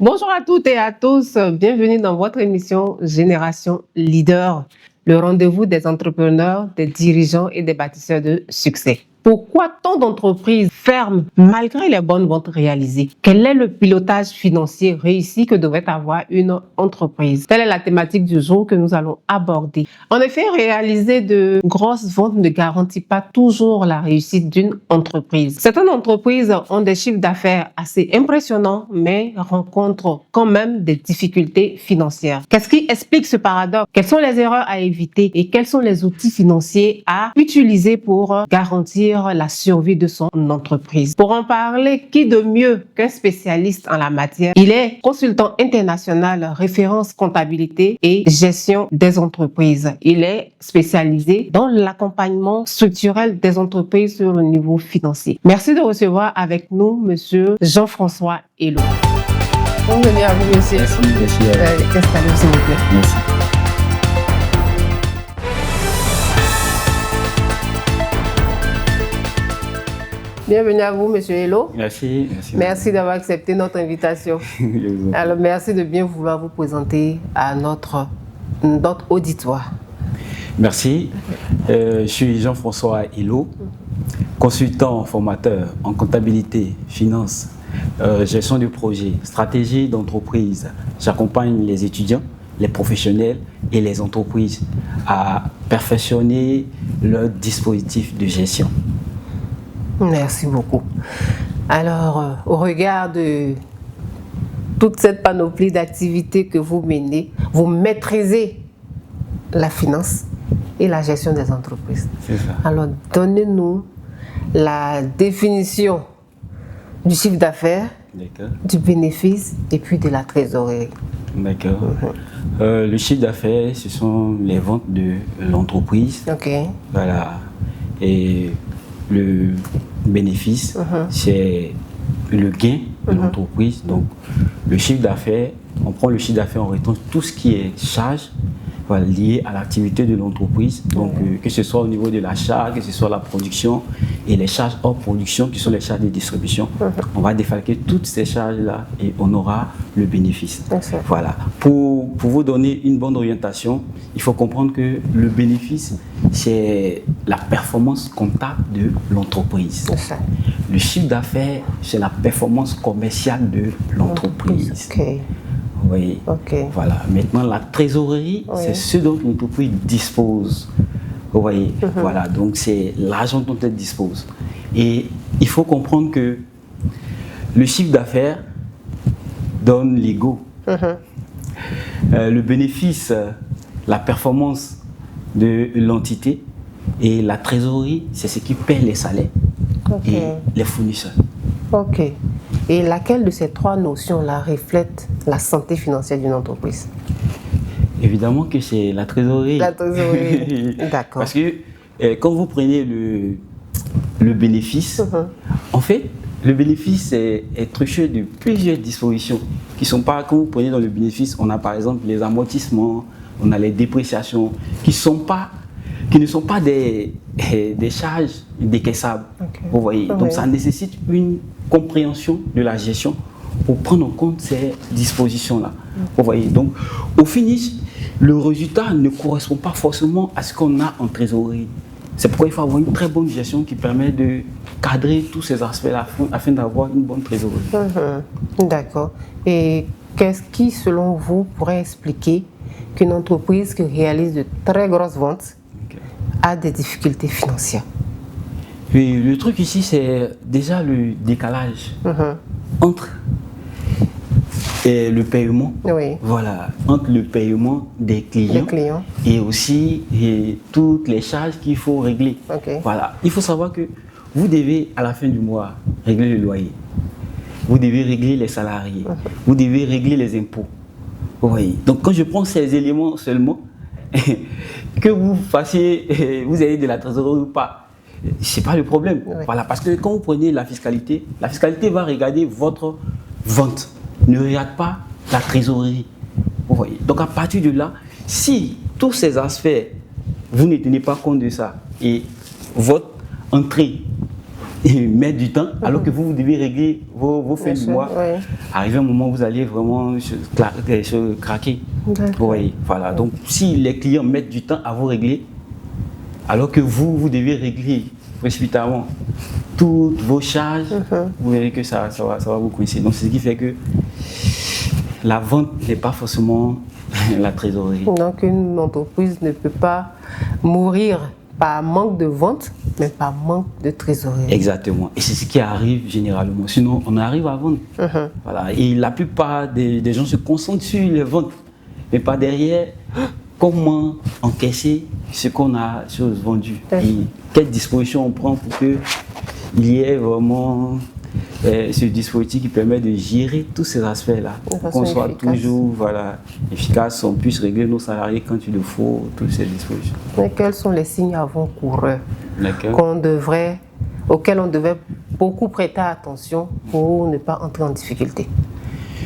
Bonjour à toutes et à tous, bienvenue dans votre émission Génération Leader, le rendez-vous des entrepreneurs, des dirigeants et des bâtisseurs de succès. Pourquoi tant d'entreprises ferment malgré les bonnes ventes réalisées? Quel est le pilotage financier réussi que devrait avoir une entreprise? Telle est la thématique du jour que nous allons aborder. En effet, réaliser de grosses ventes ne garantit pas toujours la réussite d'une entreprise. Certaines entreprises ont des chiffres d'affaires assez impressionnants, mais rencontrent quand même des difficultés financières. Qu'est-ce qui explique ce paradoxe? Quelles sont les erreurs à éviter et quels sont les outils financiers à utiliser pour garantir la survie de son entreprise? Pour en parler, qui de mieux qu'un spécialiste en la matière? Il est consultant international, référence comptabilité et gestion des entreprises. Il est spécialisé dans l'accompagnement structurel des entreprises sur le niveau financier. Merci de recevoir avec nous Monsieur Jean-François Hello. Bienvenue à vous, monsieur. Merci. Installez-vous, s'il vous plaît. Merci. Bienvenue à vous, monsieur Hello. Merci. Merci d'avoir accepté notre invitation. Alors, merci de bien vouloir vous présenter à notre auditoire. Merci. Je suis Jean-François Hello, consultant formateur en comptabilité, finance, gestion de projet, stratégie d'entreprise. J'accompagne les étudiants, les professionnels et les entreprises à perfectionner leur dispositif de gestion. Merci beaucoup. Alors, au regard de toute cette panoplie d'activités que vous menez, vous maîtrisez la finance et la gestion des entreprises. C'est ça. Alors, donnez-nous la définition du chiffre d'affaires, du bénéfice et puis de la trésorerie. D'accord. Le chiffre d'affaires, ce sont les ventes de l'entreprise. OK. Voilà. Et le bénéfice, c'est le gain de l'entreprise. Donc, le chiffre d'affaires, on prend le chiffre d'affaires, on retrouve tout ce qui est charge lié à l'activité de l'entreprise. Donc, que ce soit au niveau de l'achat, que ce soit la production et les charges hors production, qui sont les charges de distribution. On va défalquer toutes ces charges-là et on aura le bénéfice. Voilà. Pour vous donner une bonne orientation, il faut comprendre que le bénéfice, c'est la performance comptable de l'entreprise. Le chiffre d'affaires, c'est la performance commerciale de l'entreprise. Vous voyez. Voilà. Maintenant, la trésorerie, c'est ce dont l'entreprise dispose. Vous voyez. Voilà. Donc, c'est l'argent dont elle dispose. Et il faut comprendre que le chiffre d'affaires donne l'ego. Le bénéfice, la performance de l'entité, et la trésorerie, c'est ce qui paie les salaires et les fournisseurs. OK. Et laquelle de ces trois notions-là reflète la santé financière d'une entreprise? Évidemment que c'est la trésorerie. La trésorerie, d'accord. Parce que quand vous prenez le bénéfice, en fait, le bénéfice est trucheux de plusieurs dispositions qui ne sont pas, quand vous prenez dans le bénéfice, on a par exemple les amortissements, on a les dépréciations qui ne sont pas des charges décaissables. Vous voyez. Donc ça nécessite une compréhension de la gestion pour prendre en compte ces dispositions-là. Vous voyez. Donc au finish, le résultat ne correspond pas forcément à ce qu'on a en trésorerie. C'est pourquoi il faut avoir une très bonne gestion qui permet de cadrer tous ces aspects-là afin d'avoir une bonne trésorerie. D'accord. Et qu'est-ce qui, selon vous, pourrait expliquer qu'une entreprise qui réalise de très grosses ventes a des difficultés financières? Et le truc ici, c'est déjà le décalage entre le paiement, voilà, entre le paiement des clients, et aussi toutes les charges qu'il faut régler. Voilà. Il faut savoir que vous devez, à la fin du mois, régler le loyer. Vous devez régler les salariés. Vous devez régler les impôts. Vous voyez. Donc, quand je prends ces éléments seulement, que vous fassiez, vous ayez de la trésorerie ou pas, c'est pas le problème. Voilà, parce que quand vous prenez la fiscalité va regarder votre vente, ne regarde pas la trésorerie. Vous voyez. Donc à partir de là, si tous ces aspects, vous ne tenez pas compte de ça et votre entrée mettre du temps, alors que vous devez régler vos fins du mois. Ouais. Arrivé un moment où vous allez vraiment se craquer. Vous voyez, voilà. Donc, si les clients mettent du temps à vous régler, alors que vous devez régler précipitamment toutes vos charges, vous verrez que ça va vous coincer. Donc, c'est ce qui fait que la vente n'est pas forcément la trésorerie. Donc, une entreprise ne peut pas mourir par manque de vente, mais par manque de trésorerie. Exactement. Et c'est ce qui arrive généralement. Sinon, on arrive à vendre. Voilà. Et la plupart des gens se concentrent sur les ventes, mais pas derrière comment encaisser ce qu'on a vendu. Et quelles dispositions on prend pour qu'il y ait vraiment ce dispositif qui permet de gérer tous ces aspects-là. Qu'on soit toujours efficace, on puisse régler nos salariés quand il le faut, toutes ces dispositions. Mais quels sont les signes avant-coureurs auxquels on devait beaucoup prêter attention pour ne pas entrer en difficulté?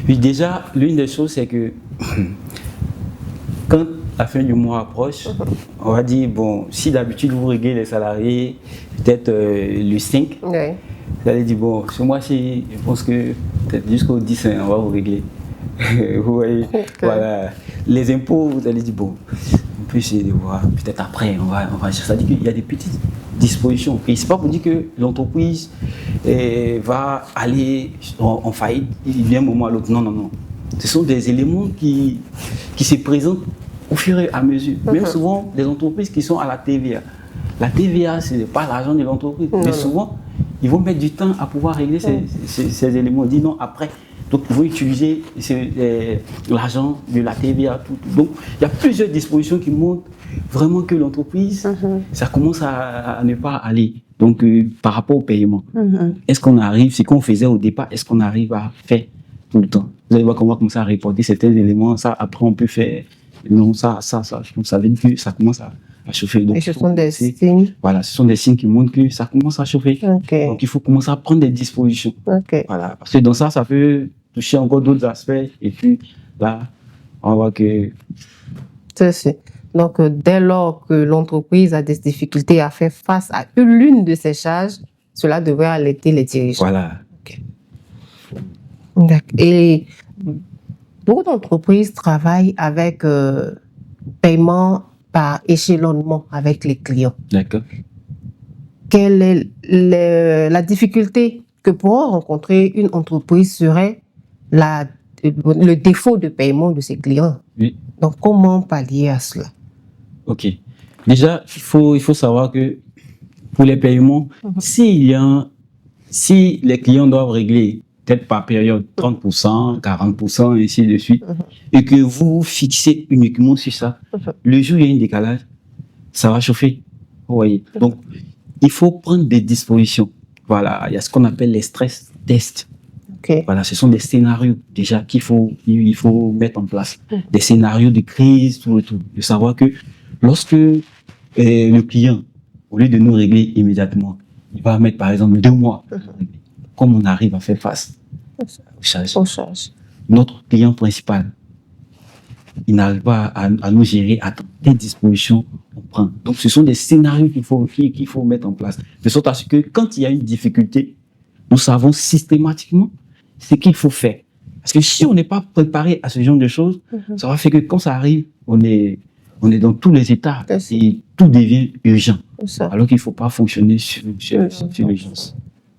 Oui, déjà, l'une des choses, c'est que quand la fin du mois approche, on va dire, bon, si d'habitude vous réglez les salariés, peut-être le 5, vous allez dire, bon, ce mois-ci, je pense que peut-être jusqu'au 10, on va vous régler. Vous voyez, voilà. Les impôts, vous allez dire, bon, on peut essayer de voir, peut-être après, on va c'est-à-dire qu'il y a des petites dispositions. Et c'est pas pour dire que l'entreprise va aller en faillite d'un moment à l'autre. Non, non, non. Ce sont des éléments qui se présentent au fur et à mesure. Même souvent, des entreprises qui sont à la TVA. La TVA, ce n'est pas l'argent de l'entreprise. Mais souvent, ils vont mettre du temps à pouvoir régler ces éléments. Ils disent non, après. Donc, ils vont utiliser l'argent de la TVA. Donc, il y a plusieurs dispositions qui montrent vraiment que l'entreprise, ça commence à ne pas aller. Donc, par rapport au paiement, est-ce qu'on arrive, ce qu'on faisait au départ, est-ce qu'on arrive à faire tout le temps? Vous allez voir comment on va commencer à reporter certains éléments. Ça, après, on peut faire. Non, ça veut dire que ça commence à chauffer. Donc, et ce sont des signes. Voilà, ce sont des signes qui montrent que ça commence à chauffer. Donc, il faut commencer à prendre des dispositions. Voilà, parce que dans ça peut toucher encore d'autres aspects. Et puis, là, on voit que... C'est donc, dès lors que l'entreprise a des difficultés à faire face à l'une de ces charges, cela devrait alerter les dirigeants. Voilà. Et beaucoup d'entreprises travaillent avec paiement par échelonnement avec les clients. D'accord. Quelle est la difficulté que pourra rencontrer une entreprise serait le défaut de paiement de ses clients? Oui. Donc, comment pallier à cela? Ok. Déjà, il faut savoir que pour les paiements, si les clients doivent régler peut-être par période 30%, 40%, et ainsi de suite, et que vous fixez uniquement sur ça, le jour où il y a un décalage, ça va chauffer. Vous voyez. Donc, il faut prendre des dispositions. Voilà, il y a ce qu'on appelle les stress tests. Voilà, ce sont des scénarios déjà il faut mettre en place. Des scénarios de crise, tout. De savoir que lorsque le client, au lieu de nous régler immédiatement, il va mettre par exemple 2 mois, comme on arrive à faire face aux charges. Notre client principal, il n'arrive pas à nous gérer à quelles dispositions on prend. Donc, ce sont des scénarios qu'il faut mettre en place. De sorte à ce que quand il y a une difficulté, nous savons systématiquement ce qu'il faut faire. Parce que si on n'est pas préparé à ce genre de choses, ça va faire que quand ça arrive, on est dans tous les états et tout devient urgent. Alors qu'il ne faut pas fonctionner sur l'urgence.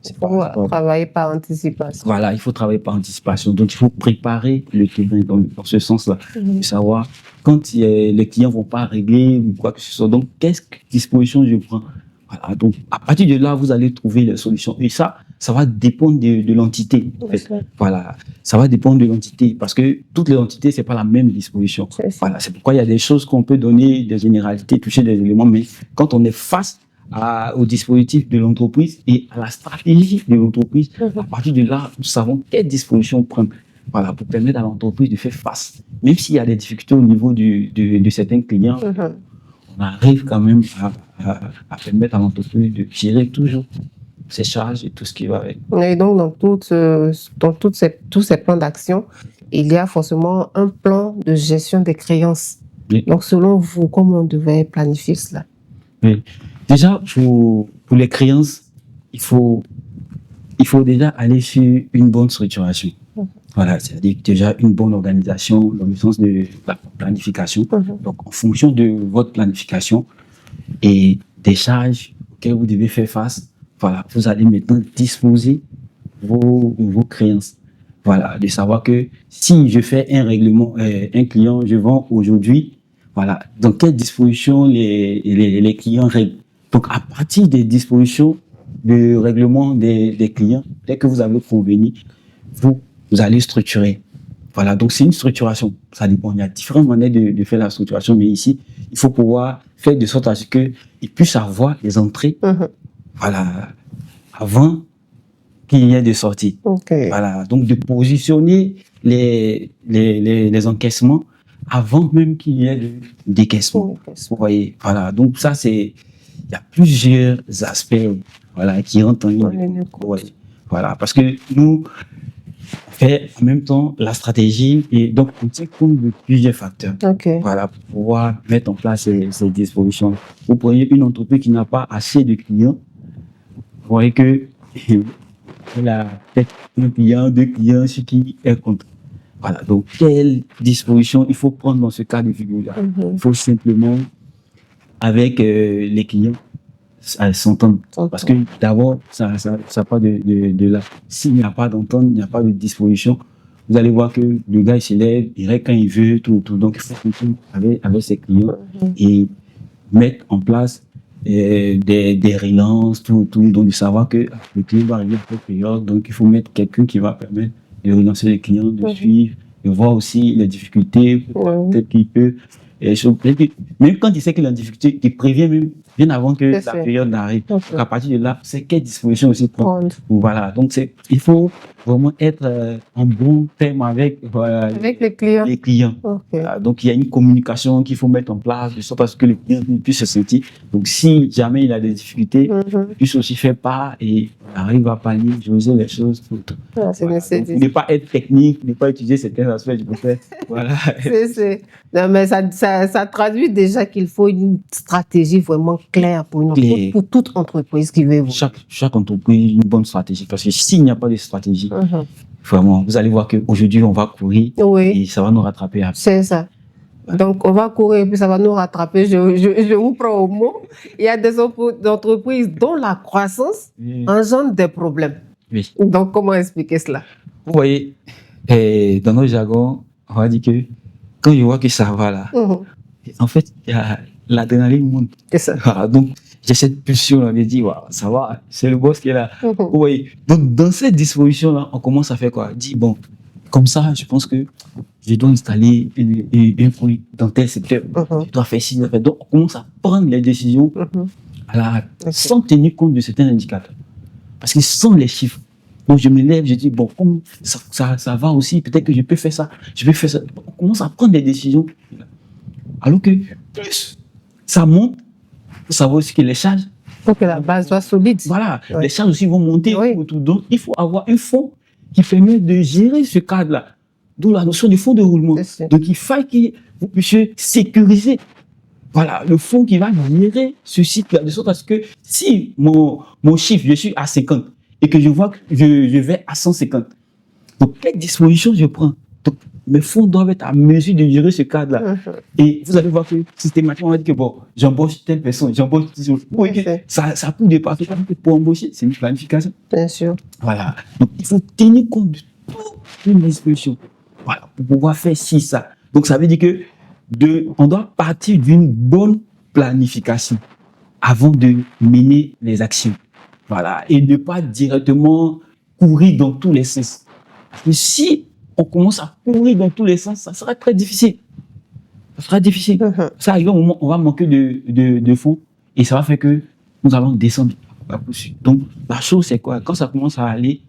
Il faut travailler par anticipation. Voilà, il faut travailler par anticipation. Donc, il faut préparer le terrain dans ce sens-là. De savoir quand les clients ne vont pas régler ou quoi que ce soit. Donc, quelle disposition je prends? Voilà, donc, à partir de là, vous allez trouver les solutions. Et ça va dépendre de l'entité. En fait. Voilà, ça va dépendre de l'entité parce que toutes les entités, c'est pas la même disposition. Voilà, c'est pourquoi il y a des choses qu'on peut donner, des généralités, toucher des éléments, mais quand on est face au dispositif de l'entreprise et à la stratégie de l'entreprise, à partir de là, nous savons quelles dispositions prendre. Voilà, pour permettre à l'entreprise de faire face. Même s'il y a des difficultés au niveau de certains clients, on arrive quand même à permettre à l'entreprise de gérer toujours ses charges et tout ce qui va avec. Et donc, dans tous ces plans d'action, il y a forcément un plan de gestion des créances. Oui. Donc, selon vous, comment on devait planifier cela? Oui. Déjà, pour les créances, il faut déjà aller sur une bonne structuration. Voilà, c'est-à-dire déjà une bonne organisation dans le sens de la planification. Donc, en fonction de votre planification et des charges auxquelles vous devez faire face, voilà, vous allez maintenant disposer vos créances. Voilà, de savoir que si je fais un règlement, un client, je vends aujourd'hui, voilà, dans quelles dispositions les clients règlent. Donc, à partir des dispositions de règlement des clients, dès que vous avez convenu, vous allez structurer. Voilà, donc c'est une structuration. Ça dépend. Il y a différentes manières de faire la structuration, mais ici, il faut pouvoir faire de sorte à ce qu'ils puissent avoir les entrées, voilà, avant qu'il y ait de sorties. Voilà, donc de positionner les encaissements avant même qu'il y ait de décaissement. Vous voyez, voilà, donc ça c'est, il y a plusieurs aspects, voilà, qui rentrent en ligne. Voilà, parce que nous, on fait en même temps la stratégie et donc on tient compte de plusieurs facteurs. Voilà, pour pouvoir mettre en place ces dispositions. Vous prenez une entreprise qui n'a pas assez de clients, vous voyez que elle a peut-être un client, deux clients, ce qui est contre. Voilà, donc quelle disposition il faut prendre dans ce cas de figure-là? Il faut simplement, avec les clients, s'entendre. Parce que d'abord, ça part de là. S'il n'y a pas d'entente, il n'y a pas de disposition, vous allez voir que le gars il s'élève, il règle quand il veut, tout. Donc il faut continuer avec ses clients et mettre en place des relances, tout. Donc de savoir que le client va arriver à cette période, donc il faut mettre quelqu'un qui va permettre de relancer les clients, de suivre, de voir aussi les difficultés, peut-être qu'il peut. Même quand il sait qu'il est en difficulté, il prévient même bien avant que la période n'arrive. À partir de là, c'est quelle disposition aussi prendre. Voilà, donc il faut vraiment être en bon terme avec les clients. Voilà, donc il y a une communication qu'il faut mettre en place, de sorte à ce que le client puisse se sentir. Donc si jamais il a des difficultés, il puisse aussi faire part et arrive à pallier, joser les choses. Voilà. Ne pas être technique, ne pas utiliser certains aspects du procès. Voilà. Non, mais ça traduit déjà qu'il faut une stratégie vraiment claire pour toute entreprise qui veut. Chaque entreprise, une bonne stratégie. Parce que s'il n'y a pas de stratégie, vraiment, vous allez voir qu'aujourd'hui, on va courir et ça va nous rattraper. C'est ça. Donc, on va courir et puis ça va nous rattraper. Je vous prends au mot. Il y a des entreprises dont la croissance engendre des problèmes. Donc, comment expliquer cela? Vous voyez, dans nos jargons, on va dire que quand je vois que ça va là, en fait, il y a l'adrénaline monte. C'est ça. Voilà, donc, j'ai cette pulsion là, de dire, wow, ça va, c'est le boss qui est là. Vous voyez, donc dans cette disposition-là, on commence à faire quoi? Dire, bon, comme ça, je pense que je dois installer un fruit dans tel secteur. Je dois faire ci, donc on commence à prendre les décisions sans tenir compte de certains indicateurs. Parce qu'ils sont les chiffres. Donc je me lève, je dis, bon, comme ça va aussi, peut-être que je peux faire ça, On commence à prendre des décisions. Alors que plus ça monte, il faut savoir aussi que les charges. Il faut que la base soit solide. Voilà, les charges aussi vont monter. Donc il faut avoir un fonds qui permet de gérer ce cadre-là. D'où la notion du fonds de roulement. Donc il faut que vous puissiez sécuriser le fonds qui va gérer ce cycle-là, de sorte à ce que si mon chiffre, je suis à 50 et que je vois que je vais à 150, donc quelle disposition je prends? Donc mes fonds doivent être à mesure de gérer ce cadre-là. Et vous allez voir que systématiquement, on va dire que bon, j'embauche telle personne, j'embauche ça coûte de partout. Pour embaucher, c'est une planification. Bien sûr. Voilà. Donc il faut tenir compte de toutes les dispositions. Voilà, pour pouvoir faire ça. Donc ça veut dire que on doit partir d'une bonne planification avant de mener les actions. Voilà, et ne pas directement courir dans tous les sens. Parce que si on commence à courir dans tous les sens, ça sera très difficile. Ça sera difficile. Ça arrive au moment où on va manquer de fonds et ça va faire que nous allons descendre. Donc la chose c'est quoi? Quand ça commence à aller,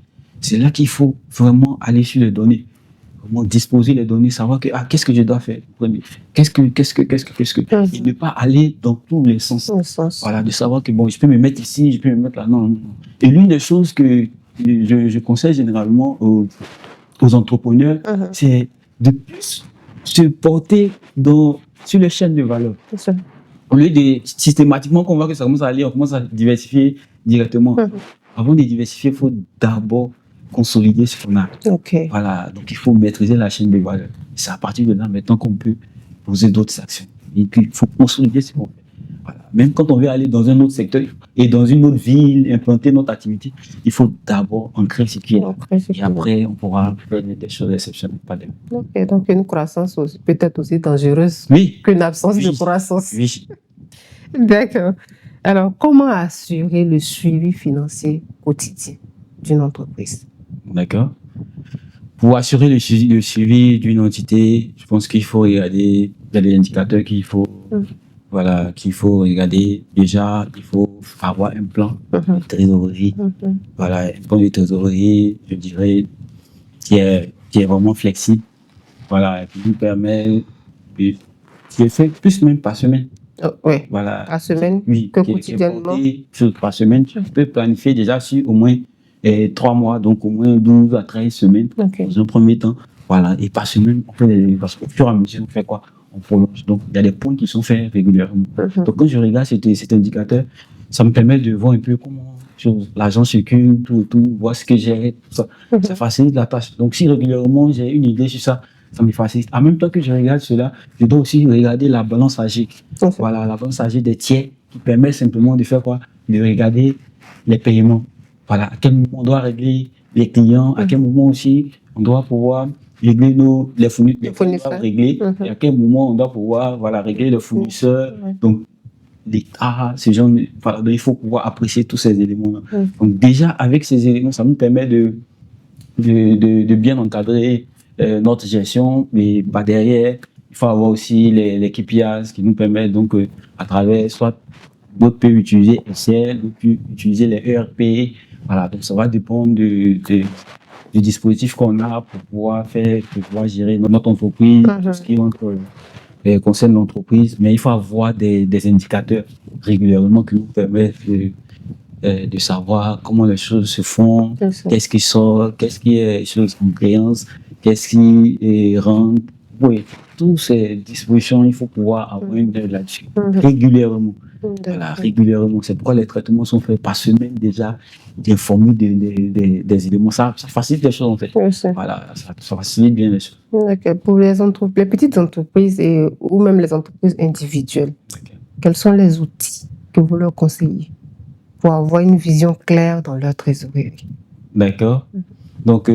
c'est là qu'il faut vraiment aller sur les données. Comment disposer les données, savoir que qu'est-ce que je dois faire, qu'est-ce que et ne pas aller dans tous les sens. Voilà, de savoir que bon, je peux me mettre ici, je peux me mettre là, non. Et l'une des choses que je conseille généralement aux entrepreneurs, c'est de plus se porter sur les chaînes de valeur. Au lieu de systématiquement qu'on voit que ça commence à aller, on commence à diversifier directement. avant de diversifier, il faut d'abord consolider ce qu'on a. OK. Voilà, donc il faut maîtriser la chaîne de valeur. C'est à partir de là maintenant qu'on peut poser d'autres actions. Et puis, il faut consolider ce qu'on fait. Voilà. Même quand on veut aller dans un autre secteur et dans une autre ville, implanter notre activité, il faut d'abord ancrer ce qui est là. Et après, on pourra faire des choses exceptionnelles. Pas de... OK, donc une croissance aussi, peut-être aussi dangereuse Oui. qu'une absence Oui. de croissance. Oui. D'accord. Alors, comment assurer le suivi financier quotidien d'une entreprise? D'accord. Pour assurer le suivi d'une entité, je pense qu'il faut regarder, il y a des indicateurs qu'il faut, voilà, qu'il faut regarder. Déjà, il faut avoir un plan de trésorerie. Voilà, un plan de trésorerie, je dirais, qui est vraiment flexible. Voilà, qui nous permet de, qui est fait plus même par semaine. Oui, Voilà. par semaine, Oui, que qui est quotidiennement. porté par semaine, tu peux planifier déjà sur au moins 3 mois, donc au moins 12 à 13 semaines OK. dans un premier temps. Voilà, et par semaine, on fait parce qu'au fur et à mesure, on fait quoi? On prolonge. Donc, il y a des points qui sont faits régulièrement. Donc, quand je regarde cet indicateur, ça me permet de voir un peu comment l'argent circule, tout, voir ce que j'ai, tout ça. Ça facilite la tâche. Donc, si régulièrement j'ai une idée sur ça, ça me facilite. En même temps que je regarde cela, je dois aussi regarder la balance âgée. Voilà, la balance âgée des tiers qui permet simplement de faire quoi? De regarder les paiements. Voilà, à quel moment on doit régler les clients, à quel moment aussi on doit pouvoir régler les fournisseurs, régler, et à quel moment on doit pouvoir régler les fournisseurs. Donc, ce genre de, voilà, donc il faut pouvoir apprécier tous ces éléments-là. Donc, déjà, avec ces éléments, ça nous permet de bien encadrer notre gestion, mais derrière, il faut avoir aussi les KPIs qui nous permettent, donc, à travers, soit d'autres peuvent utiliser Excel, d'autres peuvent utiliser les ERP. Voilà, donc ça va dépendre du dispositif qu'on a pour pouvoir gérer notre entreprise, tout ce qui concerne l'entreprise. Mais il faut avoir des indicateurs régulièrement qui nous permettent de savoir comment les choses se font, qu'est-ce qui sort, qu'est-ce qui est chose en créance, qu'est-ce qui rentre. Oui, toutes ces dispositions, il faut pouvoir avoir une œil là-dessus régulièrement. Voilà, régulièrement. C'est pourquoi les traitements sont faits par semaine déjà, d'informer des éléments. Ça facilite les choses en fait. Voilà, ça facilite bien les choses. Pour les petites entreprises ou même les entreprises individuelles, quels sont les outils que vous leur conseillez pour avoir une vision claire dans leur trésorerie? D'accord. Donc,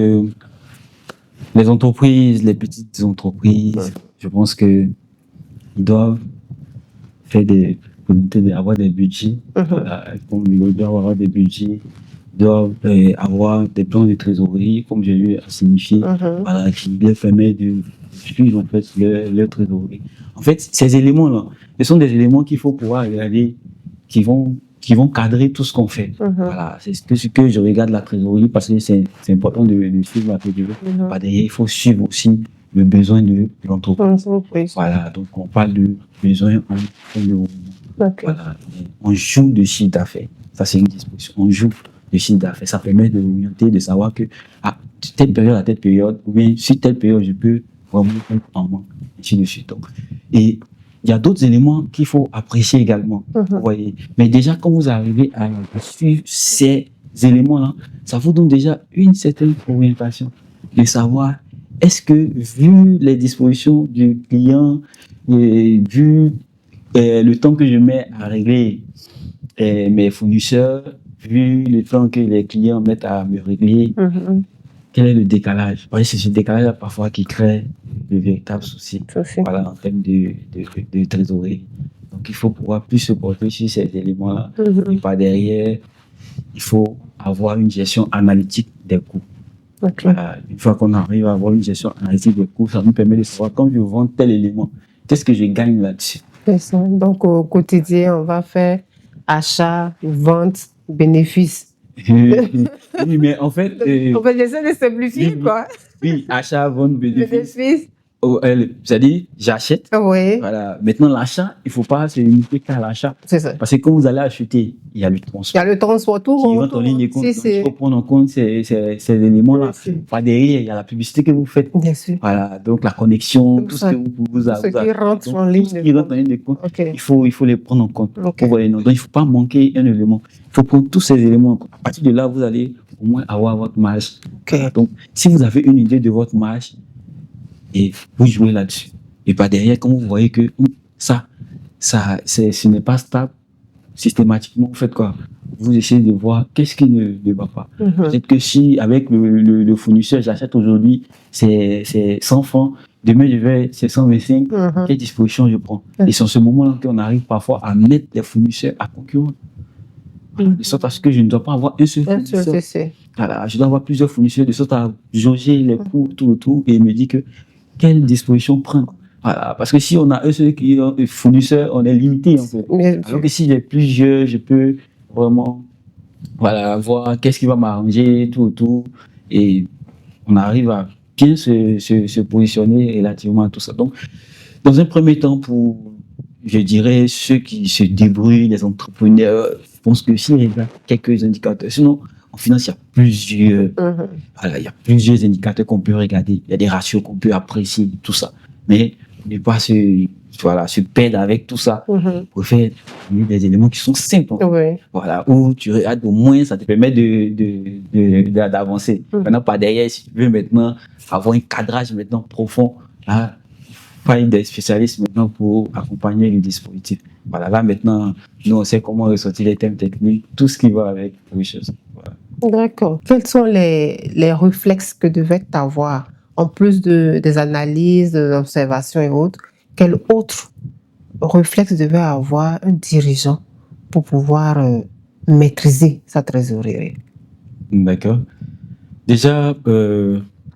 les petites entreprises, je pense qu'ils doivent faire avoir des budgets. Ils doivent avoir des budgets, ils doivent avoir des plans de trésorerie, comme j'ai eu à signifier, qui leur permet de suivre en fait leur trésorerie. En fait, ces éléments-là, ce sont des éléments qu'il faut pouvoir regarder, qui vont cadrer tout ce qu'on fait. Voilà, c'est ce que je regarde la trésorerie parce que c'est important de suivre la trésorerie. Derrière, il faut suivre aussi le besoin de l'entreprise. Voilà, donc on parle de besoin en développement. Voilà, on joue de chiffre d'affaires. Ça, c'est une disposition. On joue de chiffre d'affaires. Ça permet de l'orienter, de savoir que telle période à telle période, ou bien sur telle période, je peux vraiment faire en moins, ainsi de suite. Donc, et il y a d'autres éléments qu'il faut apprécier également. Vous voyez. Mais déjà, quand vous arrivez à suivre ces éléments-là, ça vous donne déjà une certaine orientation de savoir est-ce que, vu les dispositions du client, vu le temps que je mets à régler mes fournisseurs, vu le temps que les clients mettent à me régler, quel est le décalage? C'est ce décalage parfois qui crée de véritables soucis. Voilà, en termes de trésorerie. Donc, il faut pouvoir plus se porter sur ces éléments-là. Et par derrière, il faut avoir une gestion analytique des coûts. Voilà, une fois qu'on arrive à avoir une gestion analytique des coûts, ça nous permet de savoir quand je vends tel élément, qu'est-ce que je gagne là-dessus. Donc, au quotidien, on va faire achat, vente, bénéfice. Oui, mais en fait... j'essaie de simplifier, quoi. Oui, achat, vente, bénéfice. c'est-à-dire, j'achète. Oui, Voilà. Maintenant, l'achat, il ne faut pas se limiter qu'à l'achat. c'est ça. Parce que quand vous allez acheter, il y a le Il y transport a le transport, tout. qui rentre en ligne de compte. Si, Donc, il faut prendre en compte ces éléments-là. Bien sûr. Pas derrière, il y a la publicité que vous faites. Bien sûr. Voilà. Donc, la connexion, Tout tout ça. ce que vous Ce qui rentre donc, en ligne tout ce de qui rentre compte. en ligne de compte, OK. il faut les prendre en compte. OK. Vous voyez, donc, il ne faut pas manquer un élément. Il faut prendre tous ces éléments en compte. À partir de là, vous allez au moins avoir votre marge. OK. Donc, si vous avez une idée de votre marge, et vous jouez là-dessus. Et pas derrière, quand vous voyez que ce n'est pas stable, systématiquement, vous faites quoi? Vous essayez de voir qu'est-ce qui ne va pas. Mhm. Peut-être que si, avec le fournisseur, j'achète aujourd'hui, c'est 100 francs, demain, c'est 125, Mhm. quelle disposition je prends? Mhm. Et c'est en ce moment-là qu'on arrive parfois à mettre les fournisseurs à concurrence. Voilà, de sorte à ce que je ne dois pas avoir un seul Bien sûr, fournisseur. c'est. Voilà, je dois avoir plusieurs fournisseurs de sorte à jauger les coûts, tout, et me dire que quelle disposition prendre. Voilà, parce que si on a un seul fournisseur, on est limité en fait. Bien sûr. Alors que si j'ai plusieurs, je peux vraiment voir qu'est-ce qui va m'arranger, tout, et on arrive à bien se positionner relativement à tout ça. Donc, dans un premier temps, je dirais, ceux qui se débrouillent, les entrepreneurs, je pense que s'ils regardent quelques indicateurs, sinon, en finance, il y a plusieurs, Mhm. voilà, il y a plusieurs indicateurs qu'on peut regarder. Il y a des ratios qu'on peut apprécier, tout ça. Mais ne pas se perdre avec tout ça. Mhm. Pour faire des éléments qui sont simples. Oui. Voilà, où tu regardes au moins, ça te permet d'avancer. Mhm. Maintenant, pas derrière, si tu veux maintenant avoir un cadrage maintenant profond, là, pas des spécialistes maintenant pour accompagner le dispositif. Voilà, là maintenant, nous on sait comment ressortir les thèmes techniques, tout ce qui va avec les choses. Voilà. D'accord. Quels sont les réflexes que devait avoir, en plus des analyses, des observations et autres, quel autre réflexe devait avoir un dirigeant pour pouvoir maîtriser sa trésorerie? D'accord. Déjà,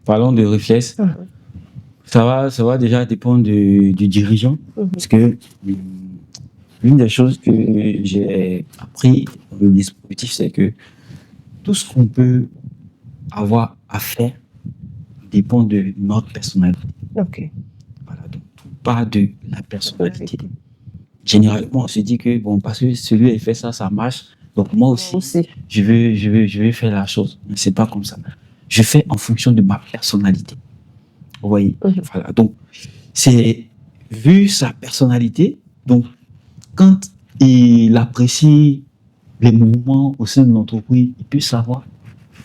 parlons de réflexe. Mhm. Ça va déjà dépendre du dirigeant, Mhm. parce que l'une des choses que j'ai appris dans le dispositif, c'est que tout ce qu'on peut avoir à faire dépend de notre personnalité. OK. Voilà, donc tout part de la personnalité. Généralement, on se dit que bon, parce que celui a fait ça, ça marche. Donc moi aussi, je vais faire la chose. Mais c'est pas comme ça. Je fais en fonction de ma personnalité. Vous voyez. Mhm. Voilà. Donc c'est vu sa personnalité. Donc quand il apprécie les mouvements au sein de l'entreprise, il peut savoir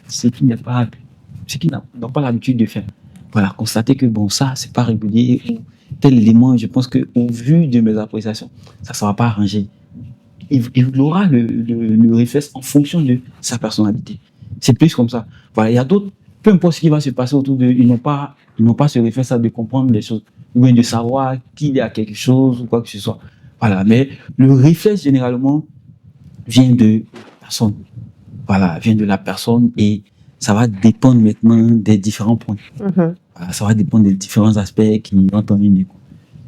ce qui n'a pas l'habitude de faire. Voilà, constater que bon, ça, c'est pas régulier. Tel élément, je pense qu'au vu de mes appréciations, ça ne sera pas arrangé. Il aura le réflexe en fonction de sa personnalité. C'est plus comme ça. Voilà, il y a d'autres, peu importe ce qui va se passer autour d'eux, ils n'ont pas ce réflexe de comprendre les choses, ou bien de savoir qu'il y a quelque chose ou quoi que ce soit. Voilà, mais le réflexe, généralement, vient de la personne. Voilà, vient de la personne et ça va dépendre maintenant des différents points. Mhm. Voilà, ça va dépendre des différents aspects qui rentrent en ligne de compte.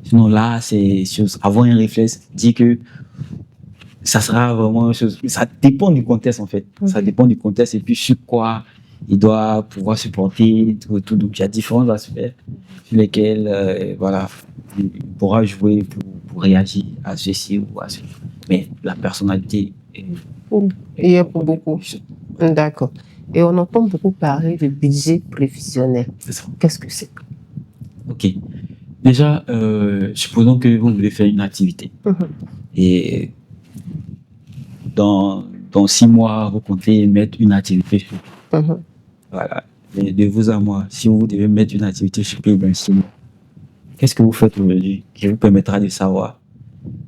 Sinon, là, c'est avoir un réflexe dit que ça sera vraiment une chose. Ça dépend du contexte, en fait. Okay. Ça dépend du contexte et puis sur quoi il doit pouvoir supporter. Tout. Donc, il y a différents aspects sur lesquels voilà, il pourra jouer pour réagir à ceci ou à cela. Mais la personnalité est. Il y a pour beaucoup. D'accord. Et on entend beaucoup parler de budget prévisionnel. C'est ça. Qu'est-ce que c'est? Ok. Déjà, supposons que vous voulez faire une activité. Mhm. Et dans 6 mois, vous comptez mettre une activité sur pied. Mhm. Voilà. Et de vous à moi, si vous devez mettre une activité sur pied dans 6 mois, qu'est-ce que vous faites aujourd'hui qui vous permettra de savoir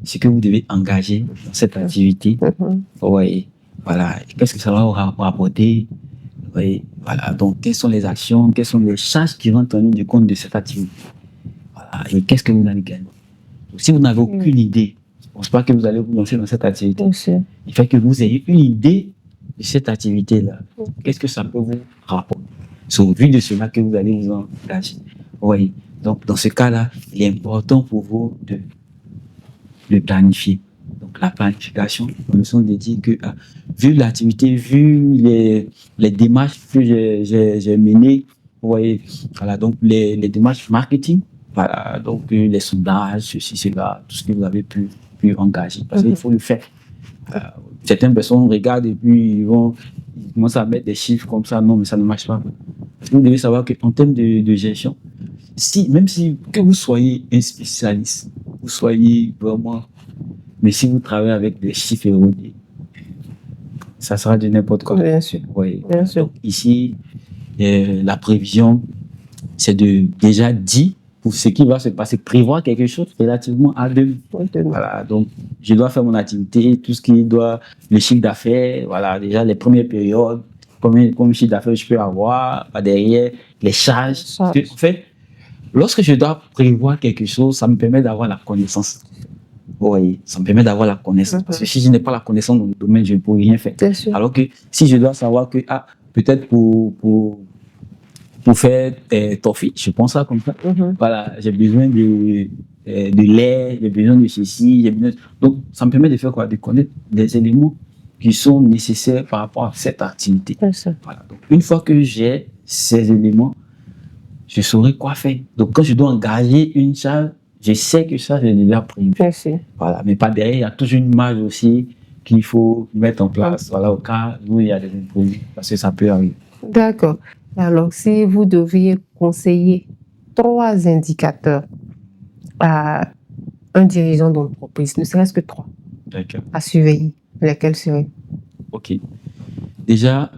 ce que vous devez engager dans cette activité? Mhm. Vous voyez, voilà. Qu'est-ce que ça va vous rapporter? Vous voyez, voilà. Donc, quelles sont les actions, quelles sont les charges qui rentrent en ligne de compte de cette activité? Voilà. Et qu'est-ce que vous allez gagner? Donc, si vous n'avez aucune idée, je ne pense pas que vous allez vous lancer dans cette activité. Bien sûr. Il fait que vous ayez une idée de cette activité-là. Qu'est-ce que ça peut vous rapporter? C'est au vu de cela que vous allez vous engager. Vous voyez. Donc, dans ce cas-là, il est important pour vous de planifier. Donc, la planification, nous sommes de dire que, vu l'activité, vu les démarches que j'ai menées, vous voyez, voilà, donc les démarches marketing, Voilà, donc les sondages, ceci, cela, tout ce que vous avez pu engager, parce qu'il faut le faire. Certaines personnes regardent et puis ils commencent à mettre des chiffres comme ça. Non, mais ça ne marche pas. Parce que vous devez savoir qu'en termes de gestion, même si que vous soyez un spécialiste, vous soyez vraiment, mais si vous travaillez avec des chiffres erronés, ça sera de n'importe quoi. Bien sûr. Oui. Bien sûr. Donc, ici, la prévision, c'est de déjà dire pour ce qui va se passer, prévoir quelque chose relativement à demain. Voilà, donc je dois faire mon activité, tout ce qui doit, le chiffre d'affaires, voilà, déjà les premières périodes, combien de chiffre d'affaires je peux avoir, derrière, les charges. En fait, lorsque je dois prévoir quelque chose, ça me permet d'avoir la connaissance. Oui, ça me permet d'avoir la connaissance. Parce que si je n'ai pas la connaissance dans le domaine, je ne peux rien faire. Alors que si je dois savoir que, peut-être pour faire toffee, je pense ça comme ça. Voilà, j'ai besoin de lait, j'ai besoin de ceci, j'ai besoin. Donc, ça me permet de faire quoi? De connaître des éléments qui sont nécessaires par rapport à cette activité. Voilà. Donc, une fois que j'ai ces éléments, je saurai quoi faire. Donc, quand je dois engager une charge, je sais que ça, j'ai déjà prévu. Voilà, mais pas derrière, il y a toujours une marge aussi qu'il faut mettre en place. Voilà, au cas où il y a des imprévus, parce que ça peut arriver. D'accord. Alors, si vous deviez conseiller 3 indicateurs à un dirigeant d'entreprise, ne serait-ce que 3, à surveiller, lesquels seraient? Ok. Déjà,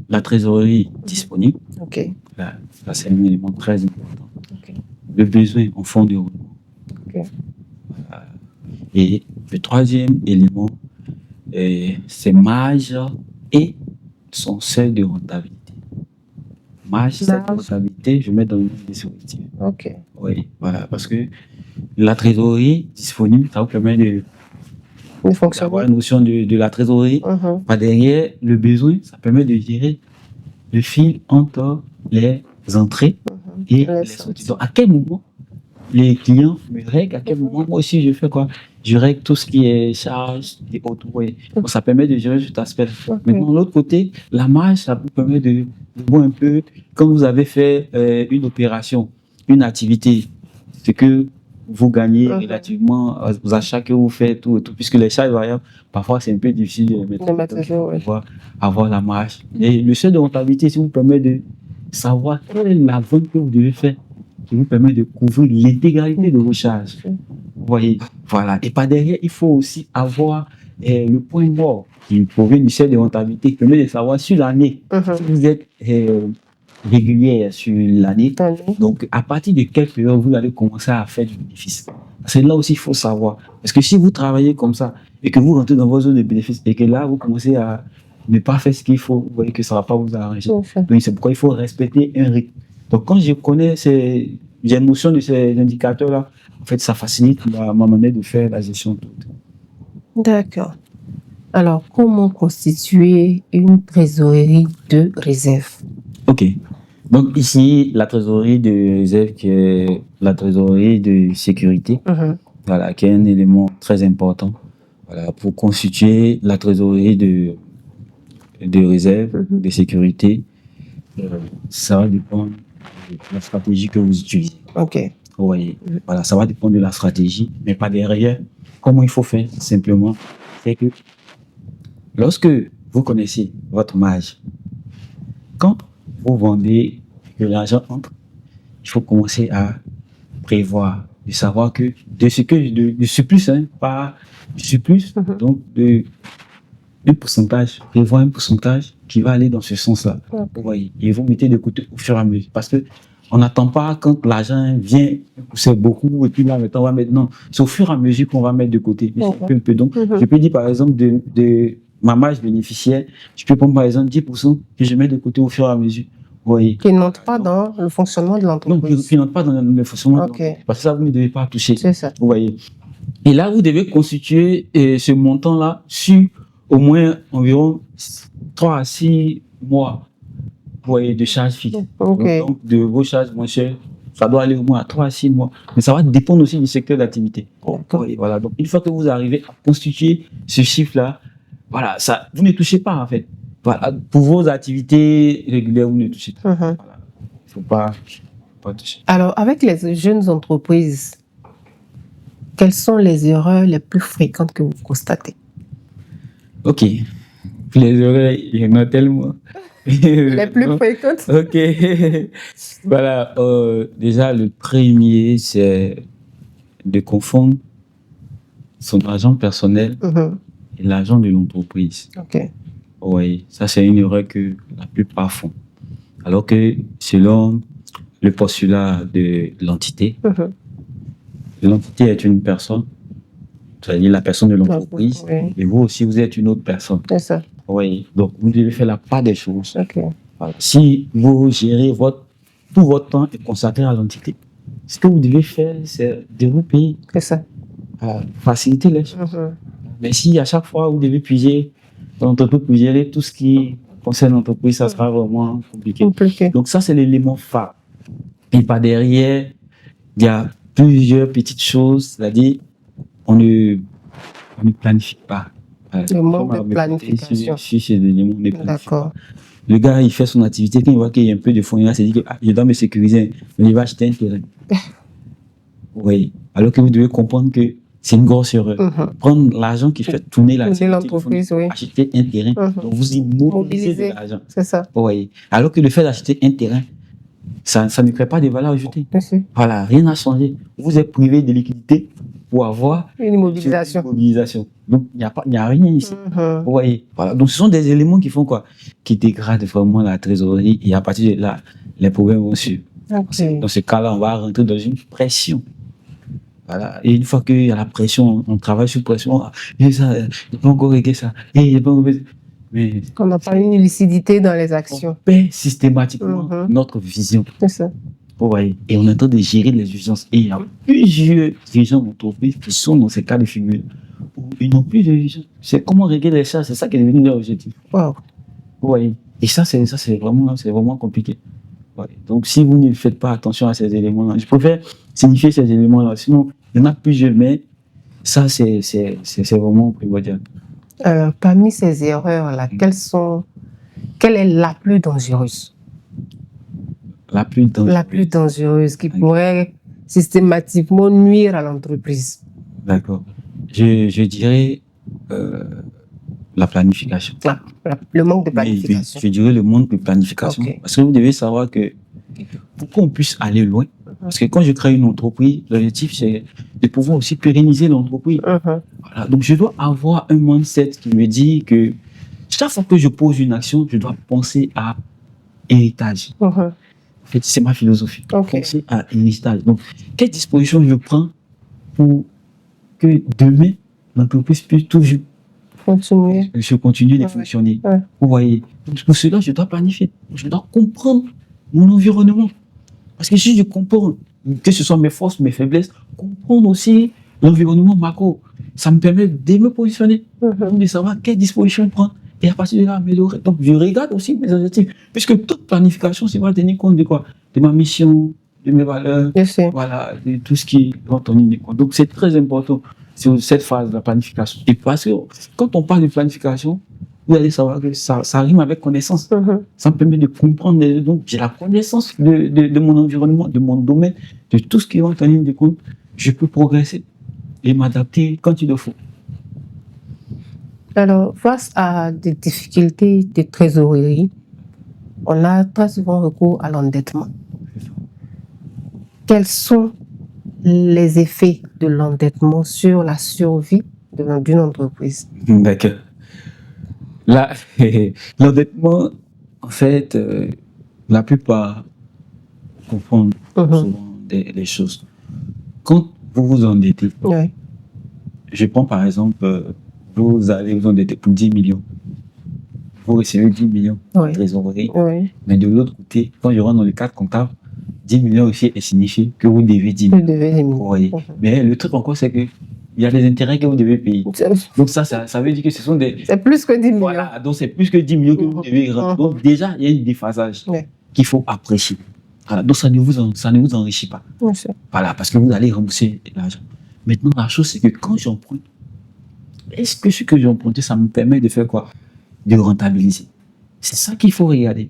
la trésorerie disponible. Ok. Là, c'est un élément très important. Okay. Le besoin en fonds de roulement. Okay. Et le troisième élément, c'est marge et son seuil de rentabilité. Marge, seuil de rentabilité, je mets dans le dispositif. Ok. Oui, voilà, parce que la trésorerie disponible, ça vous permet d'avoir une notion de la trésorerie. Par derrière, le besoin, ça permet de gérer le fil entre les entrées et les sorties. Donc, à quel moment les clients me règlent, à quel moment moi aussi je fais quoi? Je règle tout ce qui est charge et autres. Donc, ça permet de gérer cet aspect. Maintenant, de l'autre côté, la marge, ça vous permet de voir un peu, quand vous avez fait une opération, une activité, ce que vous gagnez relativement aux achats que vous faites, tout, puisque les charges variables, parfois c'est un peu difficile de avoir la marge. Et le seuil de rentabilité, ça vous permet de savoir quelle est la vente que vous devez faire, qui vous permet de couvrir l'intégralité de vos charges. Vous voyez, voilà. Et par derrière, il faut aussi avoir le point mort qui provient du seuil de rentabilité, qui permet de savoir sur l'année, si vous êtes régulière sur l'année, donc à partir de quelle période vous allez commencer à faire du bénéfice. C'est là aussi il faut savoir. Parce que si vous travaillez comme ça et que vous rentrez dans vos zones de bénéfice et que là vous commencez à ne pas faire ce qu'il faut, vous voyez que ça ne va pas vous arranger. Donc c'est pourquoi il faut respecter un rythme. Donc quand je connais j'ai notion de ces indicateurs-là, en fait ça facilite ma manière de faire la gestion. D'accord. Alors comment constituer une trésorerie de réserve? Ok. Donc ici, la trésorerie de réserve qui est la trésorerie de sécurité, voilà, qui est un élément très important. Voilà, pour constituer la trésorerie de réserve, de sécurité, ça va dépendre de la stratégie que vous utilisez. Ok. Vous voyez, voilà, ça va dépendre de la stratégie, mais pas derrière. Comment il faut faire simplement, c'est que lorsque vous connaissez votre marge, quand vous vendez, que l'argent entre, il faut commencer à prévoir, de savoir que de ce que de surplus, pas du surplus, donc de un pourcentage, prévoir un pourcentage qui va aller dans ce sens-là. Vous voyez, et vous mettez de côté au fur et à mesure, parce que on n'attend pas quand l'argent vient, c'est beaucoup, et puis là maintenant on va mettre, non, c'est au fur et à mesure qu'on va mettre de côté. Un peu. Donc je peux dire par exemple de ma marge bénéficiaire, je peux prendre par exemple 10% que je mets de côté au fur et à mesure. Oui. Qui n'entre pas dans le fonctionnement de l'entreprise. Non, qui n'entre pas dans le fonctionnement de l'entreprise. Parce que ça, vous ne devez pas toucher. C'est ça. Vous voyez. Et là, vous devez constituer ce montant-là sur au moins environ 3 à 6 mois, vous voyez, de charges fixes. Donc, de vos charges mensuelles, ça doit aller au moins à 3 à 6 mois. Mais ça va dépendre aussi du secteur d'activité. Voilà. Donc, une fois que vous arrivez à constituer ce chiffre-là, voilà, ça, vous ne touchez pas, en fait. Voilà, pour vos activités régulières, vous ne touchez pas. Voilà. Il ne faut pas pas toucher. Alors, avec les jeunes entreprises, quelles sont les erreurs les plus fréquentes que vous constatez? Ok. Les erreurs, il y en a tellement. Les plus fréquentes? Ok. Voilà. Déjà, le premier, c'est de confondre son argent personnel et l'argent de l'entreprise. Ok. Oui, ça, c'est une erreur que la plupart font. Alors que, selon le postulat de l'entité, l'entité est une personne, c'est-à-dire la personne de l'entreprise, oui. et vous aussi, vous êtes une autre personne. C'est ça. Oui, donc vous devez faire la part des choses. Ok. Voilà. Si vous gérez tout votre temps est consacré à l'entité, ce que vous devez faire, c'est de vous payer. C'est ça. Faciliter les choses. Mais si à chaque fois vous devez puiser dans l'entreprise pour gérer tout ce qui concerne l'entreprise, ça sera vraiment compliqué. Donc ça, c'est l'élément phare. Et par derrière, il y a plusieurs petites choses, c'est-à-dire on ne planifie pas. Le manque de planification. Sur ces éléments, on ne planifie D'accord. pas. Le gars, il fait son activité, quand il voit qu'il y a un peu de fonds, il va se dire que je dois me sécuriser, mais il va acheter un terrain. Oui. Alors que vous devez comprendre que c'est une grosse erreur. Prendre l'argent qui fait tourner l'entreprise, oui. Acheter un terrain. Donc vous immobilisez de l'argent. C'est ça. Oui. Alors que le fait d'acheter un terrain, ça ne crée pas de valeur ajoutée. Merci. Voilà, rien n'a changé. Vous êtes privé de liquidité pour avoir une immobilisation. Donc il n'y a rien ici. Vous voyez. Voilà. Donc ce sont des éléments qui font quoi? Qui dégradent vraiment la trésorerie, et à partir de là, les problèmes vont suivre. Okay. Dans ce cas-là, on va rentrer dans une pression. Voilà. Et une fois qu'il y a la pression, on travaille sous pression. Et ça, il n'y a pas encore réglé ça. Et il n'y a pas encore... Mais on n'a pas une lucidité dans les actions. On perd systématiquement notre vision. C'est ça. Vous voyez. Et on est en train de gérer les urgences. Et il y a plusieurs dirigeants d'entreprise qui sont dans ces cas de figure où ils n'ont plus de vision. C'est comment régler les choses. C'est ça qui est devenu leur objectif. Wow. Vous voyez. Et ça, c'est vraiment compliqué. Ouais. Donc, si vous ne faites pas attention à ces éléments-là, je préfère signifier ces éléments-là. Sinon, il y en a plusieurs, mais ça, c'est vraiment primordial. Parmi ces erreurs-là, quelle est la plus dangereuse? La plus dangereuse. La plus dangereuse qui pourrait systématiquement nuire à l'entreprise. D'accord. Je dirais la planification. Le manque de planification. Je dirais le manque de planification. Okay. Parce que vous devez savoir que pour qu'on puisse aller loin, parce que quand je crée une entreprise, l'objectif c'est de pouvoir aussi pérenniser l'entreprise. Voilà. Donc je dois avoir un mindset qui me dit que chaque fois que je pose une action, je dois penser à héritage. En fait, c'est ma philosophie. Penser à héritage. Donc, quelle disposition je prends pour que demain, l'entreprise puisse toujours continuer de fonctionner. Vous voyez. Donc, pour cela, je dois planifier. Je dois comprendre mon environnement. Parce que si je comprends, que ce soit mes forces, mes faiblesses, comprendre aussi l'environnement macro, ça me permet de me positionner, de savoir quelle disposition prendre et à partir de là, améliorer. Donc, je regarde aussi mes objectifs. Puisque toute planification, c'est va tenir compte de quoi? De ma mission, de mes valeurs, voilà, de tout ce qui va tenir compte. Donc, c'est très important sur cette phase de la planification. Et parce que quand on parle de planification, vous allez savoir que ça rime avec connaissance. Ça me permet de comprendre. Donc, j'ai la connaissance de mon environnement, de mon domaine, de tout ce qui va tenir compte. Je peux progresser et m'adapter quand il le faut. Alors, face à des difficultés de trésorerie, on a très souvent recours à l'endettement. Quels sont les effets de l'endettement sur la survie d'une entreprise? D'accord. Là, l'endettement, en fait, la plupart confondent souvent les choses. Quand vous vous endettez, je prends par exemple, vous allez vous endetter pour 10 millions. Vous recevez 10 millions de trésorerie. Mais de l'autre côté, quand je rentre dans le cadre comptable, 10 millions aussi signifie que vous devez 10 millions. Vous devez 10 millions. Mais le truc encore, c'est que il y a des intérêts que vous devez payer. Donc ça veut dire que ce sont des... C'est plus que 10 millions. Voilà, donc c'est plus que 10 millions que vous devez rendre. Donc déjà, il y a un déphasage qu'il faut apprécier. Voilà, donc ça ne vous enrichit pas. Voilà, parce que vous allez rembourser l'argent. Maintenant, la chose, c'est que quand j'emprunte, est-ce que ce que j'ai emprunté, ça me permet de faire quoi? De rentabiliser. C'est ça qu'il faut regarder.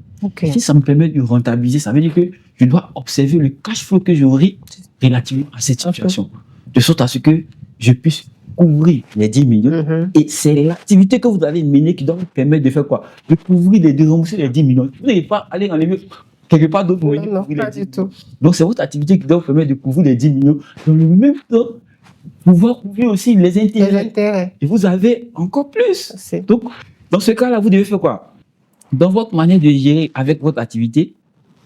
Si ça me permet de rentabiliser, ça veut dire que je dois observer le cash flow que j'aurai relativement à cette situation. De sorte à ce que je puisse couvrir les 10 millions. Et c'est l'activité que vous allez mener qui doit vous permettre de faire quoi? De couvrir, de rembourser les 10 millions. Vous n'allez pas aller enlever quelque part d'autre pour Non, pas du tout. Donc, c'est votre activité qui doit vous permettre de couvrir les 10 millions. Dans le même temps, pouvoir couvrir aussi les intérêts. Et vous avez encore plus. Donc, dans ce cas-là, vous devez faire quoi? Dans votre manière de gérer avec votre activité,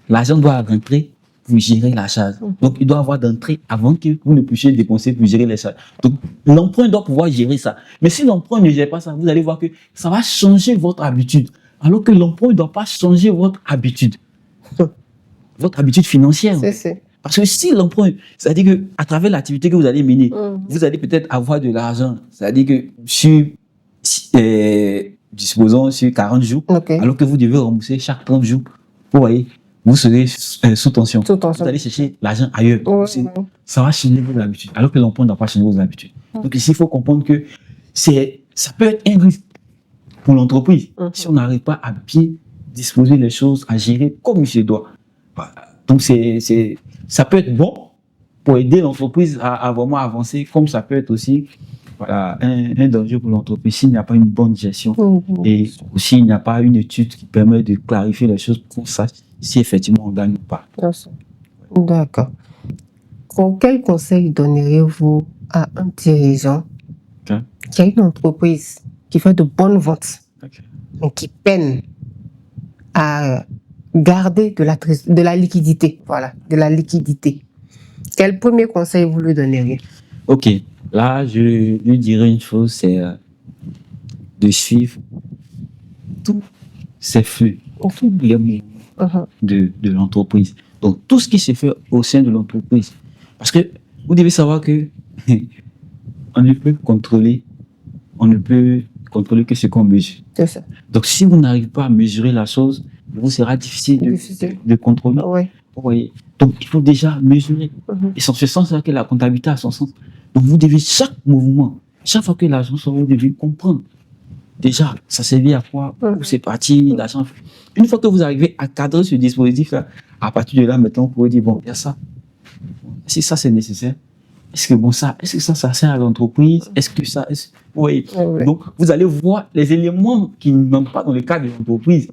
l'argent doit rentrer pour gérer la charge. Donc, il doit avoir d'entrée avant que vous ne puissiez dépenser pour gérer les charges. Donc, l'emprunt doit pouvoir gérer ça. Mais si l'emprunt ne gère pas ça, vous allez voir que ça va changer votre habitude. Alors que l'emprunt ne doit pas changer votre habitude. Votre habitude financière. Parce que si l'emprunt, c'est-à-dire qu'à travers l'activité que vous allez mener, vous allez peut-être avoir de l'argent. C'est-à-dire que disposons sur 40 jours, alors que vous devez rembourser chaque 30 jours. Vous voyez, vous serez sous tension. Vous allez chercher l'argent ailleurs. Ça va changer vos habitudes. Alors que l'emprunt ne doit pas changer vos habitudes. Donc ici, il faut comprendre que ça peut être un risque pour l'entreprise si on n'arrive pas à bien disposer les choses, à gérer comme il se doit. Donc ça peut être bon pour aider l'entreprise à vraiment avancer, comme ça peut être aussi un danger pour l'entreprise s'il n'y a pas une bonne gestion et aussi il n'y a pas une étude qui permet de clarifier les choses pour qu'on sache si effectivement on gagne ou pas. D'accord. Quel conseil donneriez-vous à un dirigeant qui a une entreprise qui fait de bonnes ventes, mais qui peine à garder de la liquidité? Voilà, de la liquidité. Quel premier conseil vous lui donneriez? Ok, là, je lui dirais une chose, c'est de suivre tous ces flux, tous les mouvements de l'entreprise. Donc, tout ce qui se fait au sein de l'entreprise. Parce que vous devez savoir que on ne peut contrôler que ce qu'on mesure. C'est ça. Donc, si vous n'arrivez pas à mesurer la chose, il vous sera difficile de contrôler. Vous voyez. Donc, il faut déjà mesurer. Et c'est en ce sens que la comptabilité a son sens. Donc, vous devez, chaque mouvement, chaque fois que l'argent sort, vous devez comprendre. Déjà, ça servit à quoi? Où c'est parti, l'argent. Une fois que vous arrivez à cadrer ce dispositif-là, à partir de là, maintenant, vous pouvez dire, bon, il y a ça. Si ça, c'est nécessaire, est-ce que ça sert à l'entreprise? Est-ce que ça... Oui. Donc, vous allez voir les éléments qui n'entrent pas dans le cadre de l'entreprise.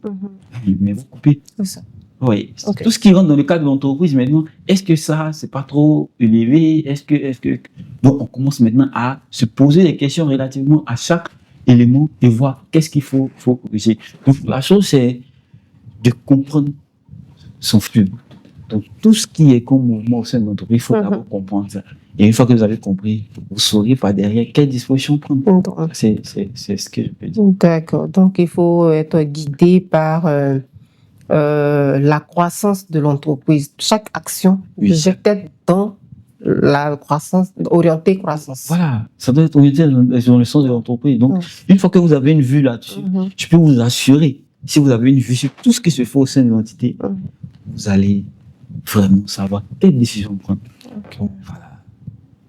Mais vous coupez. C'est ça. Oui. Tout ce qui rentre dans le cadre de l'entreprise maintenant, est-ce que ça, c'est pas trop élevé? Est-ce que... Donc, on commence maintenant à se poser des questions relativement à chaque élément et voir qu'est-ce qu'il faut corriger. Donc, la chose, c'est de comprendre son flux. Donc, tout ce qui est comme mouvement au sein de l'entreprise, il faut d'abord comprendre ça. Et une fois que vous avez compris, vous saurez par derrière quelle disposition prendre. C'est ce que je peux dire. D'accord. Donc, il faut être guidé par la croissance de l'entreprise. Chaque action peut-être dans la croissance, orientée croissance. Voilà, ça doit être orienté dans le sens de l'entreprise. Donc, une fois que vous avez une vue là-dessus, je peux vous assurer, si vous avez une vue sur tout ce qui se fait au sein de l'entité, vous allez vraiment savoir quelle décision prendre. Voilà.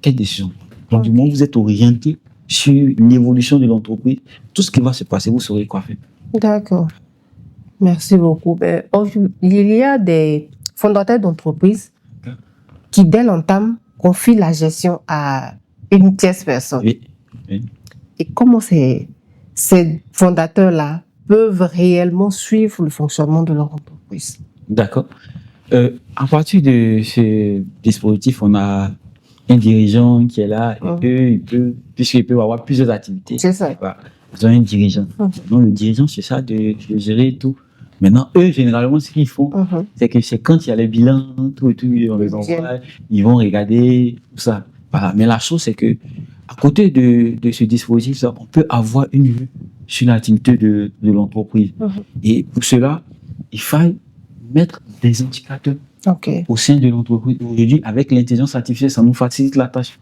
Quelle décision prendre. Donc, du moment où vous êtes orienté sur l'évolution de l'entreprise, tout ce qui va se passer, vous saurez quoi faire. D'accord. Merci beaucoup. Il y a des fondateurs d'entreprises qui, dès l'entame, confient la gestion à une tierce personne. Et comment ces fondateurs-là peuvent réellement suivre le fonctionnement de leur entreprise? D'accord. À partir de ce dispositif, on a un dirigeant qui est là et puisqu'il peut avoir plusieurs activités. C'est ça. Ils ont un dirigeant. Donc, le dirigeant, c'est ça de gérer tout. Maintenant, eux, généralement, ce qu'ils font, c'est que c'est quand il y a les bilans, tout, on les envoie, ils vont regarder, tout ça. Voilà. Mais la chose, c'est que à côté de ce dispositif, on peut avoir une vue sur l'activité de l'entreprise. Et pour cela, il faut mettre des indicateurs au sein de l'entreprise. Aujourd'hui, avec l'intelligence artificielle, ça nous facilite la tâche.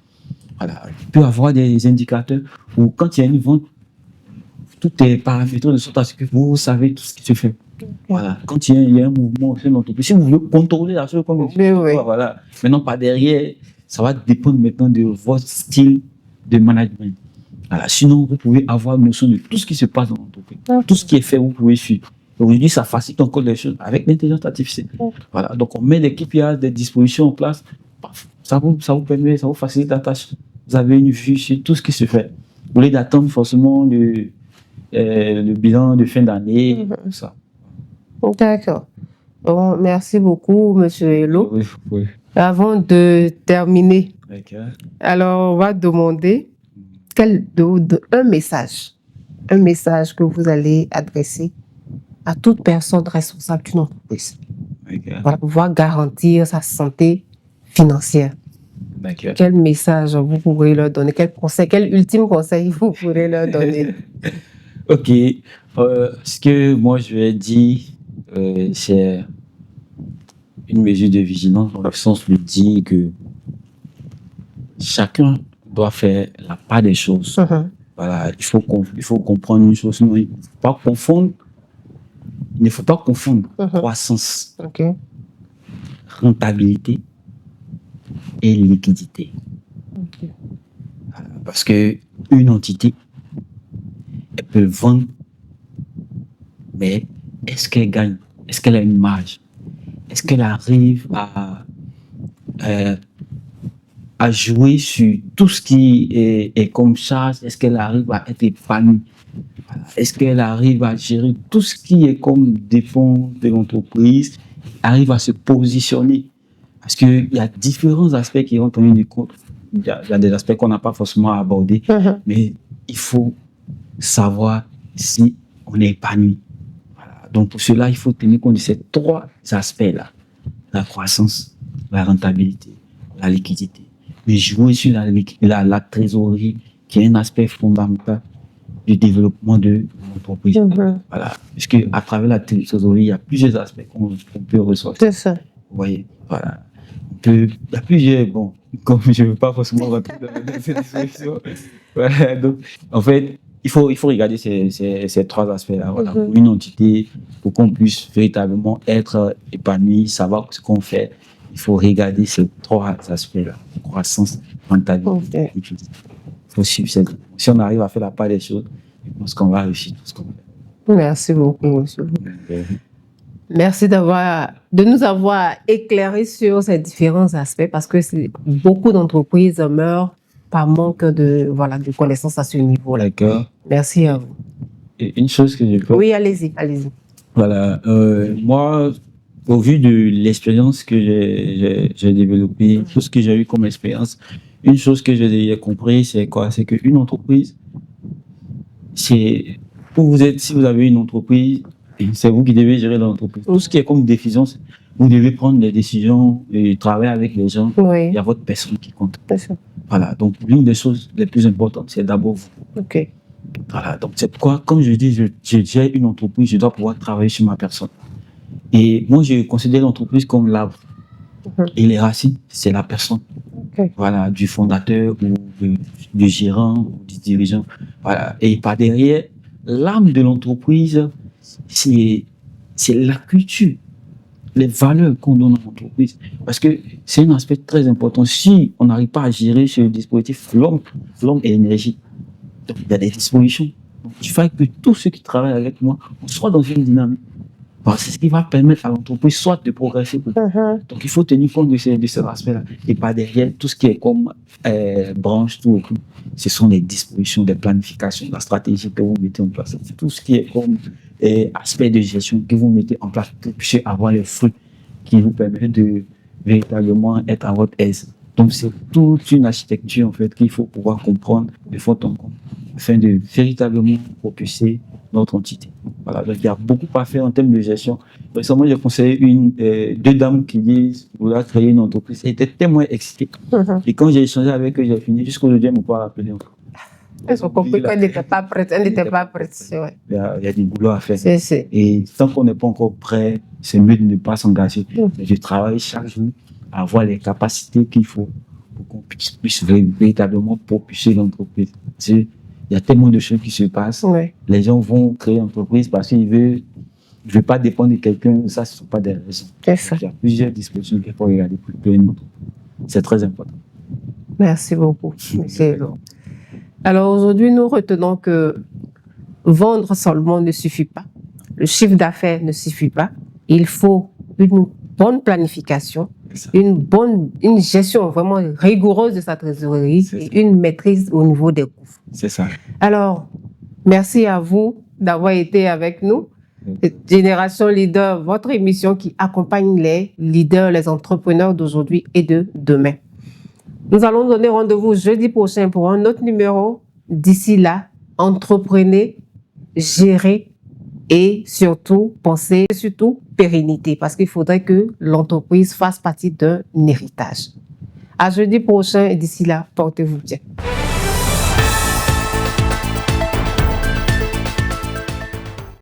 Voilà. Il peut avoir des indicateurs où, quand il y a une vente, tout est paramétré de sorte à ce que vous savez tout ce qui se fait. Voilà. Quand il y a un mouvement au sein de l'entreprise, si vous voulez contrôler la chose comme voilà. Maintenant, par derrière, ça va dépendre maintenant de votre style de management. Voilà. Sinon, vous pouvez avoir une notion de tout ce qui se passe dans l'entreprise. Tout ce qui est fait, vous pouvez suivre. Aujourd'hui, ça facilite encore les choses avec l'intelligence artificielle. Voilà. Donc, on met des KPIs, des dispositions en place. Paf, ça vous permet, ça vous facilite la tâche. Vous avez une vue sur tout ce qui se fait. Vous voulez d'attendre forcément le bilan de fin d'année, tout ça. D'accord. Bon, merci beaucoup, Monsieur Hello. Oui, oui. Avant de terminer, Okay. alors on va demander un message que vous allez adresser à toute personne responsable d'une entreprise. Okay. Pour pouvoir garantir sa santé financière. D'accord. Quel message vous pourrez leur donner? Quel ultime conseil vous pourrez leur donner? Ok. Ce que moi je vais dire, c'est une mesure de vigilance dans le sens où je dis que chacun doit faire la part des choses. Voilà, il faut comprendre une chose. Sinon, il ne faut pas confondre croissance, rentabilité et liquidité. Parce que une entité, elle peut vendre, mais est-ce qu'elle gagne? Est-ce qu'elle a une marge? Est-ce qu'elle arrive à jouer sur tout ce qui est comme charge? Est-ce qu'elle arrive à être épanouie? Est-ce qu'elle arrive à gérer tout ce qui est comme défense de l'entreprise? Arrive à se positionner? Parce qu'il y a différents aspects qui rentrent en ligne de compte. Il y a des aspects qu'on n'a pas forcément abordés, mais il faut savoir si on est épanoui. Voilà. Donc pour cela, il faut tenir compte de ces trois aspects-là. La croissance, la rentabilité, la liquidité. Mais jouer sur la trésorerie, qui est un aspect fondamental du développement de l'entreprise. Voilà. Parce qu'à travers la trésorerie, il y a plusieurs aspects qu'on peut ressortir. C'est ça. Vous voyez, voilà. Il y a plusieurs, bon, comme je ne veux pas forcément rentrer dans cette discussion. Voilà, donc, en fait, il faut regarder ces trois aspects-là. Voilà, pour une entité, pour qu'on puisse véritablement être épanoui, savoir ce qu'on fait, il faut regarder ces trois aspects-là. Croissance, rentabilité, liquidité. Il faut suivre ça. Si on arrive à faire la part des choses, je pense qu'on va réussir tout ce qu'on fait. Merci beaucoup, monsieur. Merci de nous avoir éclairé sur ces différents aspects parce que beaucoup d'entreprises meurent par manque de connaissances à ce niveau-là. D'accord. Merci à vous. Et une chose que je peux... Oui, allez-y. Voilà. Moi, au vu de l'expérience que j'ai développée, tout ce que j'ai eu comme expérience, une chose que j'ai compris, c'est quoi? C'est qu'une entreprise, si vous avez une entreprise, c'est vous qui devez gérer l'entreprise. Tout ce qui est comme décision, vous devez prendre des décisions et travailler avec les gens. Oui. Il y a votre personne qui compte. C'est ça. Voilà. Donc, l'une des choses les plus importantes, c'est d'abord vous. OK. Voilà. Donc, c'est pourquoi, comme je dis, j'ai une entreprise, je dois pouvoir travailler sur ma personne. Et moi, je considère l'entreprise comme l'arbre. Et les racines, c'est la personne. Voilà, du fondateur ou du gérant ou du dirigeant. Voilà. Et par derrière, l'âme de l'entreprise, c'est la culture, les valeurs qu'on donne à l'entreprise. Parce que c'est un aspect très important. Si on n'arrive pas à gérer ce dispositif, l'homme est énergie. Donc, il y a des dispositions. Donc, il faut que tous ceux qui travaillent avec moi, on soit dans une dynamique. C'est ce qui va permettre à l'entreprise soit de progresser. Donc, il faut tenir compte de ces aspects-là. Et par derrière, tout ce qui est comme branche, tout, ce sont les dispositions, les planifications, la stratégie que vous mettez en place. C'est tout ce qui est comme aspect de gestion que vous mettez en place pour puissiez avoir les fruits qui vous permettent de véritablement être à votre aise. Donc, c'est toute une architecture, en fait, qu'il faut pouvoir comprendre de fond en comble afin de véritablement propulser notre entité. Voilà, donc il y a beaucoup à faire en termes de gestion. Récemment, j'ai conseillé deux dames qui disent vouloir créer une entreprise. Elles étaient tellement excitées. Et quand j'ai échangé avec eux, j'ai fini jusqu'aujourd'hui, elles ne m'ont pas rappelé encore. Elles ont compris qu'elles n'étaient pas prêtes. Elles n'étaient pas prêtes. Ouais. Il y a du boulot à faire. C'est. Et tant qu'on n'est pas encore prêt, c'est mieux de ne pas s'engager. Mais je travaille chaque jour à avoir les capacités qu'il faut pour qu'on puisse véritablement propulser l'entreprise. Il y a tellement de choses qui se passent. Ouais. Les gens vont créer une entreprise parce qu'ils veulent. Je ne veux pas dépendre de quelqu'un. Ça, ce ne sont pas des raisons. C'est ça. Il y a plusieurs dispositions qu'il faut regarder pour créer une entreprise. C'est très important. Merci beaucoup, monsieur Hello. Alors aujourd'hui, nous retenons que vendre seulement ne suffit pas. le chiffre d'affaires ne suffit pas. Il faut une bonne planification, une gestion vraiment rigoureuse de sa trésorerie et une maîtrise au niveau des coûts. C'est ça. Alors, merci à vous d'avoir été avec nous. Génération Leader, votre émission qui accompagne les leaders, les entrepreneurs d'aujourd'hui et de demain. Nous allons donner rendez-vous jeudi prochain pour un autre numéro. D'ici là, entreprenez, gérez et surtout, pensez surtout pérennité parce qu'il faudrait que l'entreprise fasse partie d'un héritage. À jeudi prochain et d'ici là, portez-vous bien.